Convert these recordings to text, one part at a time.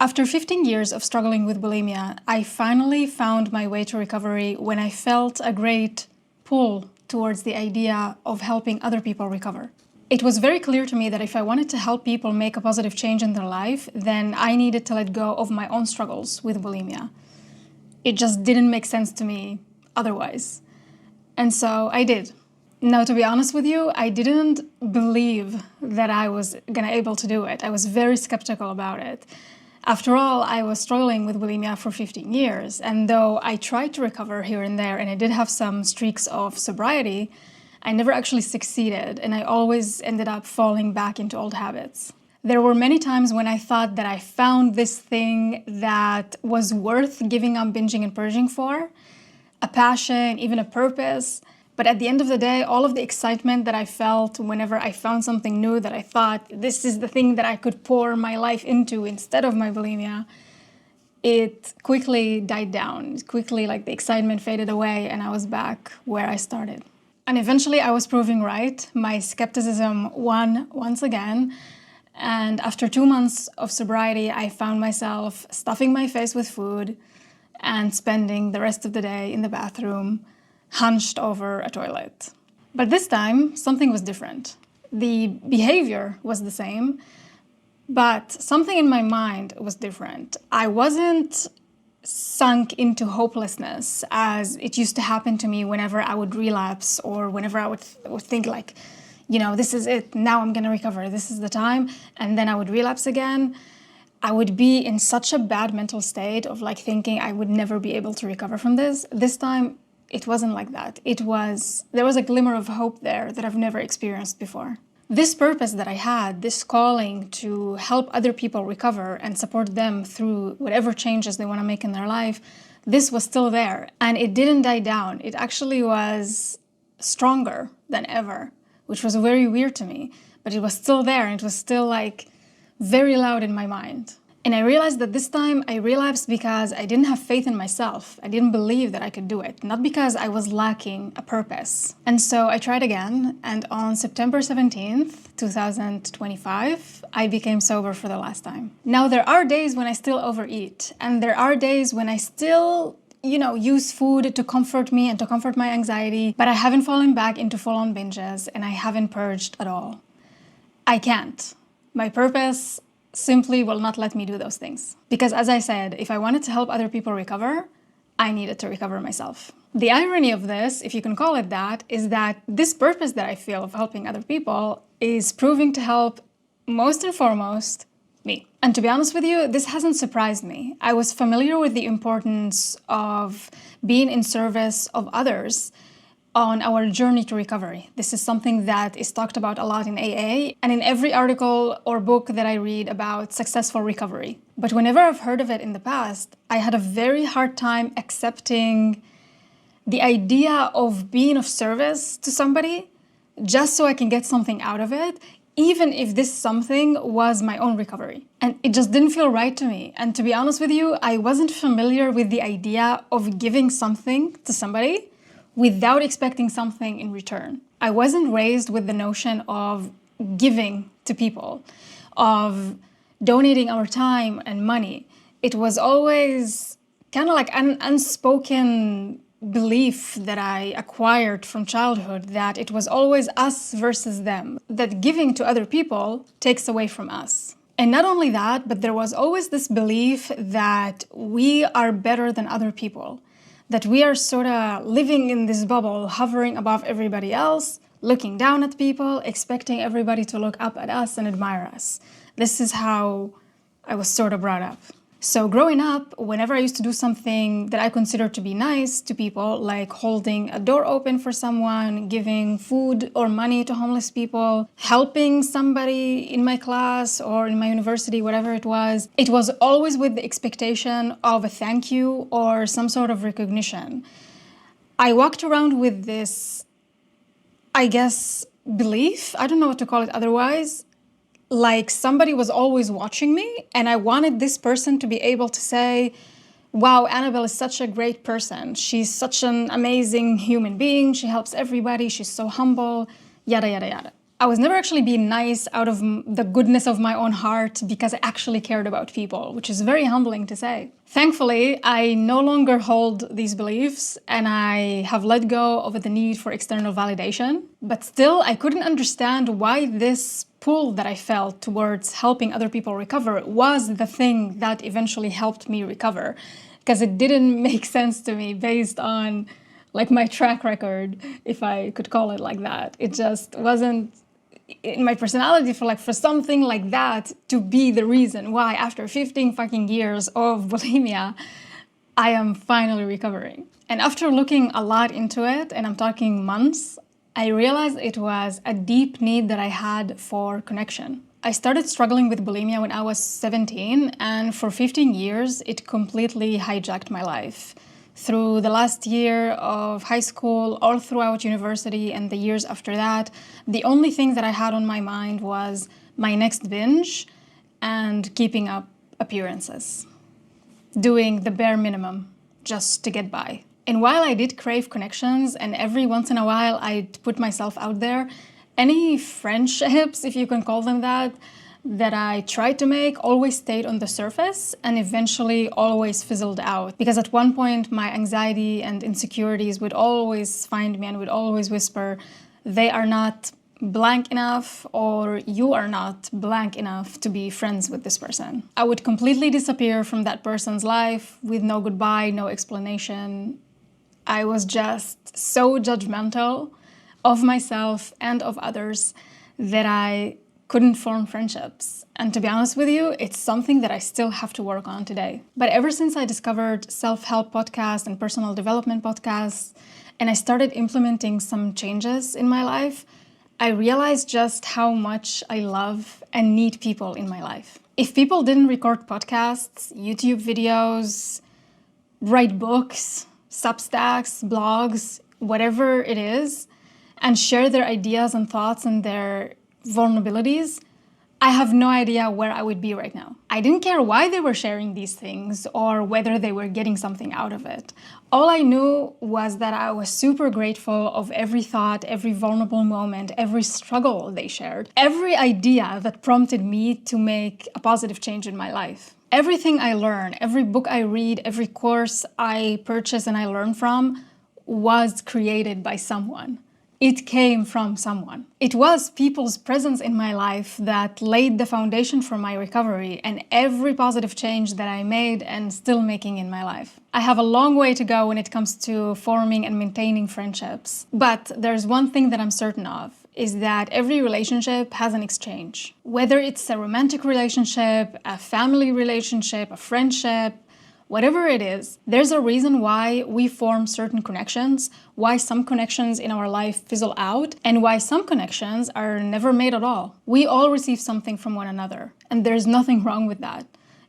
After 15 years of struggling with bulimia, I finally found my way to recovery when I felt a great pull towards the idea of helping other people recover. It was very clear to me that if I wanted to help people make a positive change in their life, then I needed to let go of my own struggles with bulimia. It just didn't make sense to me otherwise. And so I did. Now, to be honest with you, I didn't believe that I was gonna able to do it. I was very skeptical about it. After all, I was struggling with bulimia for 15 years, and though I tried to recover here and there, and I did have some streaks of sobriety, I never actually succeeded, and I always ended up falling back into old habits. There were many times when I thought that I found this thing that was worth giving up binging and purging for, a passion, even a purpose. But at the end of the day, all of the excitement that I felt whenever I found something new that I thought this is the thing that I could pour my life into instead of my bulimia, it quickly died down. Quickly, like, the excitement faded away and I was back where I started. And eventually I was proving right. My skepticism won once again. And after 2 months of sobriety, I found myself stuffing my face with food and spending the rest of the day in the bathroom, hunched over a toilet. But this time, something was different. The behavior was the same, but something in my mind was different. I wasn't sunk into hopelessness as it used to happen to me whenever I would relapse or whenever I would think like, you know, this is it, now I'm gonna recover, this is the time, and then I would relapse again. I would be in such a bad mental state of like thinking I would never be able to recover from this. This time, it wasn't like that. There was a glimmer of hope there that I've never experienced before. This purpose that I had, this calling to help other people recover and support them through whatever changes they want to make in their life, this was still there and it didn't die down. It actually was stronger than ever, which was very weird to me, but it was still there and it was still like very loud in my mind. And I realized that this time I relapsed because I didn't have faith in myself. I didn't believe that I could do it, not because I was lacking a purpose. And so I tried again, and on September 17th, 2025, I became sober for the last time. Now, there are days when I still overeat, and there are days when I still, use food to comfort me and to comfort my anxiety, but I haven't fallen back into full-on binges, and I haven't purged at all. I can't. My purpose simply will not let me do those things. Because as I said, if I wanted to help other people recover, I needed to recover myself. The irony of this, if you can call it that, is that this purpose that I feel of helping other people is proving to help most and foremost me. And to be honest with you, this hasn't surprised me. I was familiar with the importance of being in service of others on our journey to recovery. This is something that is talked about a lot in AA and in every article or book that I read about successful recovery. But whenever I've heard of it in the past, I had a very hard time accepting the idea of being of service to somebody just so I can get something out of it, even if this something was my own recovery. And it just didn't feel right to me. And to be honest with you, I wasn't familiar with the idea of giving something to somebody without expecting something in return. I wasn't raised with the notion of giving to people, of donating our time and money. It was always kind of like an unspoken belief that I acquired from childhood that it was always us versus them, that giving to other people takes away from us. And not only that, but there was always this belief that we are better than other people, that we are sort of living in this bubble, hovering above everybody else, looking down at people, expecting everybody to look up at us and admire us. This is how I was sort of brought up. So growing up, whenever I used to do something that I considered to be nice to people, like holding a door open for someone, giving food or money to homeless people, helping somebody in my class or in my university, whatever it was always with the expectation of a thank you or some sort of recognition. I walked around with this, belief, I don't know what to call it otherwise, like somebody was always watching me and I wanted this person to be able to say, wow, Annabelle is such a great person. She's such an amazing human being. She helps everybody. She's so humble, yada, yada, yada. I was never actually being nice out of the goodness of my own heart because I actually cared about people, which is very humbling to say. Thankfully, I no longer hold these beliefs and I have let go of the need for external validation. But still, I couldn't understand why this pull that I felt towards helping other people recover was the thing that eventually helped me recover. Because it didn't make sense to me based on like my track record, if I could call it like that. It just wasn't in my personality for something like that to be the reason why after 15 fucking years of bulimia, I am finally recovering. And after looking a lot into it, and I'm talking months, I realized it was a deep need that I had for connection. I started struggling with bulimia when I was 17, and for 15 years, it completely hijacked my life. Through the last year of high school, all throughout university, and the years after that, the only thing that I had on my mind was my next binge and keeping up appearances. Doing the bare minimum just to get by. And while I did crave connections, and every once in a while I'd put myself out there, any friendships, if you can call them that I tried to make always stayed on the surface and eventually always fizzled out. Because at one point, my anxiety and insecurities would always find me and would always whisper, they are not blank enough, or you are not blank enough to be friends with this person. I would completely disappear from that person's life with no goodbye, no explanation. I was just so judgmental of myself and of others that I couldn't form friendships. And to be honest with you, it's something that I still have to work on today. But ever since I discovered self-help podcasts and personal development podcasts, and I started implementing some changes in my life, I realized just how much I love and need people in my life. If people didn't record podcasts, YouTube videos, write books, Substacks, blogs, whatever it is, and share their ideas and thoughts and their vulnerabilities, I have no idea where I would be right now. I didn't care why they were sharing these things or whether they were getting something out of it. All I knew was that I was super grateful of every thought, every vulnerable moment, every struggle they shared, every idea that prompted me to make a positive change in my life. Everything I learn, every book I read, every course I purchase and I learn from was created by someone. It came from someone. It was people's presence in my life that laid the foundation for my recovery and every positive change that I made and still making in my life. I have a long way to go when it comes to forming and maintaining friendships. But there's one thing that I'm certain of, is that every relationship has an exchange. Whether it's a romantic relationship, a family relationship, a friendship, whatever it is, there's a reason why we form certain connections, why some connections in our life fizzle out, and why some connections are never made at all. We all receive something from one another, and there's nothing wrong with that.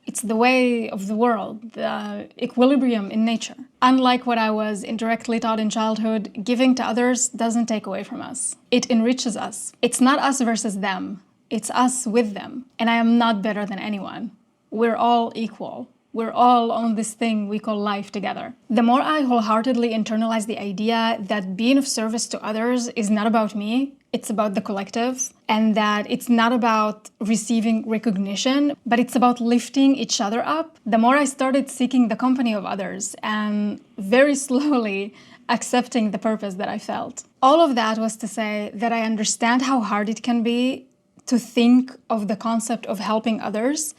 It's the way of the world, the equilibrium in nature. Unlike what I was indirectly taught in childhood, giving to others doesn't take away from us. It enriches us. It's not us versus them. It's us with them. And I am not better than anyone. We're all equal. We're all on this thing we call life together. The more I wholeheartedly internalize the idea that being of service to others is not about me, it's about the collective, and that it's not about receiving recognition, but it's about lifting each other up, the more I started seeking the company of others and very slowly accepting the purpose that I felt. All of that was to say that I understand how hard it can be to think of the concept of helping others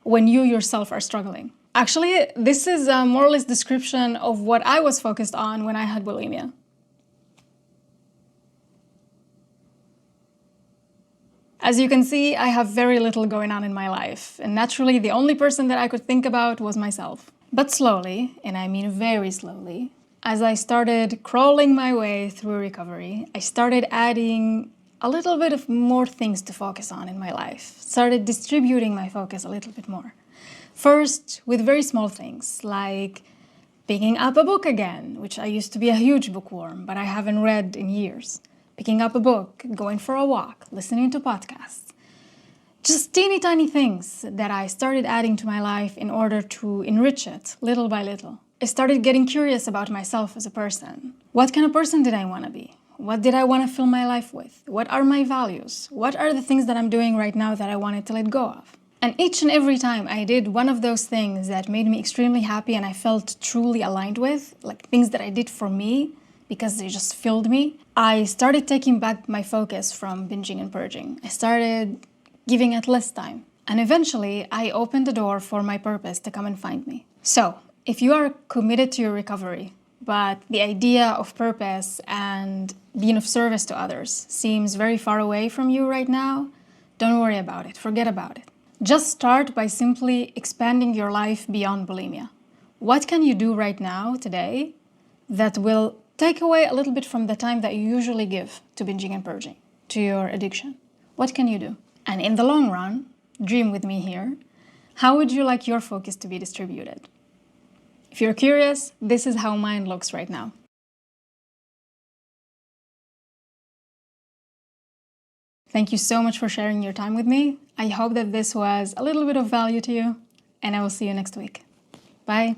when you yourself are struggling. Actually, this is a more or less description of what I was focused on when I had bulimia. As you can see, I have very little going on in my life, and naturally the only person that I could think about was myself. But slowly, and I mean very slowly, as I started crawling my way through recovery, I started adding a little bit of more things to focus on in my life, started distributing my focus a little bit more. First, with very small things, like picking up a book again, which I used to be a huge bookworm, but I haven't read in years. Picking up a book, going for a walk, listening to podcasts. Just teeny tiny things that I started adding to my life in order to enrich it, little by little. I started getting curious about myself as a person. What kind of person did I want to be? What did I want to fill my life with? What are my values? What are the things that I'm doing right now that I wanted to let go of? And each and every time I did one of those things that made me extremely happy and I felt truly aligned with, like things that I did for me because they just filled me, I started taking back my focus from binging and purging. I started giving it less time. And eventually, I opened the door for my purpose to come and find me. So, if you are committed to your recovery, but the idea of purpose and being of service to others seems very far away from you right now, don't worry about it. Forget about it. Just start by simply expanding your life beyond bulimia. What can you do right now, today, that will take away a little bit from the time that you usually give to binging and purging, to your addiction? What can you do? And in the long run, dream with me here, how would you like your focus to be distributed? If you're curious, this is how mine looks right now. Thank you so much for sharing your time with me. I hope that this was a little bit of value to you, and I will see you next week. Bye.